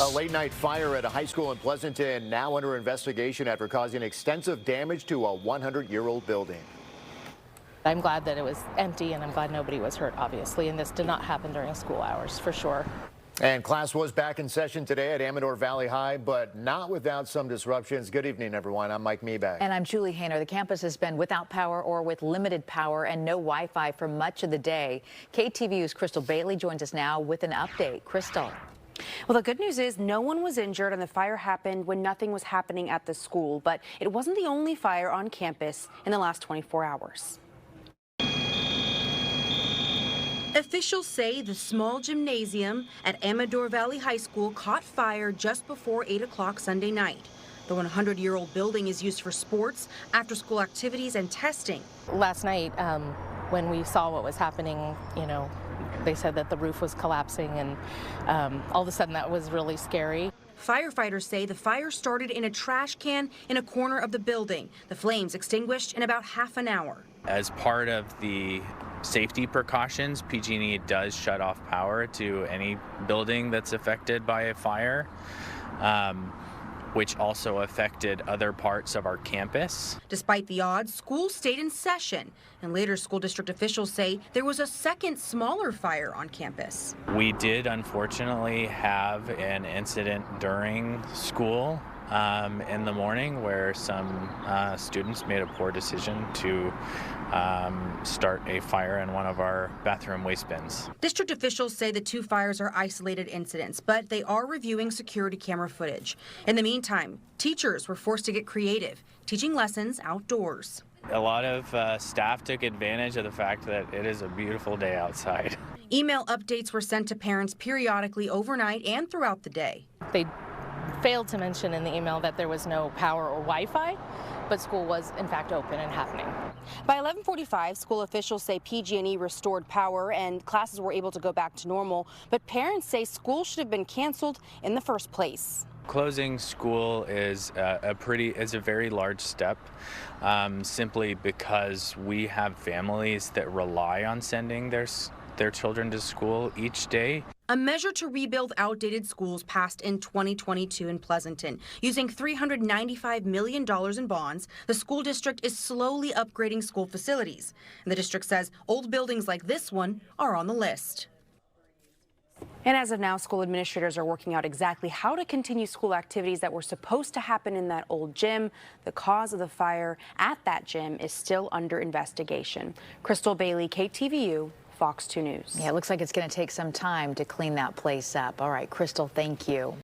A late-night fire at a high school in Pleasanton now under investigation after causing extensive damage to a 100-year-old building. I'm glad that it was empty, and I'm glad nobody was hurt, obviously, and this did not happen during school hours, for sure. And class was back in session today at Amador Valley High, but not without some disruptions. Good evening, everyone. I'm Mike Meeback. And I'm Julie Hayner. The campus has been without power or with limited power and no Wi-Fi for much of the day. KTVU's Crystal Bailey joins us now with an update. Crystal. Well, the good news is no one was injured, and the fire happened when nothing was happening at the school. But it wasn't the only fire on campus in the last 24 hours. Officials say the small gymnasium at Amador Valley High School caught fire just before 8 o'clock Sunday night. The 100-year-old building is used for sports, after-school activities, and testing. Last night, when we saw what was happening, they said that the roof was collapsing, and all of a sudden that was really scary. Firefighters say the fire started in a trash can in a corner of the building. The flames extinguished in about half an hour. As part of the safety precautions, PG&E does shut off power to any building that's affected by a fire, which also affected other parts of our campus. Despite the odds, school stayed in session, and later school district officials say there was a second smaller fire on campus. We did unfortunately have an incident during school in the morning where some students made a poor decision to start a fire in one of our bathroom waste bins. District officials say the two fires are isolated incidents, but they are reviewing security camera footage. In the meantime, teachers were forced to get creative, teaching lessons outdoors. A lot of staff took advantage of the fact that it is a beautiful day outside. Email updates were sent to parents periodically overnight and throughout the day. They failed to mention in the email that there was no power or Wi-Fi, but school was in fact open and happening. By 11:45, school officials say PG&E restored power and classes were able to go back to normal, but parents say school should have been canceled in the first place. Closing school is a very large step, simply because we have families that rely on sending their children to school each day. A measure to rebuild outdated schools passed in 2022 in Pleasanton. Using $395 million in bonds, the school district is slowly upgrading school facilities. And the district says old buildings like this one are on the list. And as of now, school administrators are working out exactly how to continue school activities that were supposed to happen in that old gym. The cause of the fire at that gym is still under investigation. Crystal Bailey, KTVU, Fox 2 News. Yeah, it looks like it's going to take some time to clean that place up. All right, Crystal, thank you.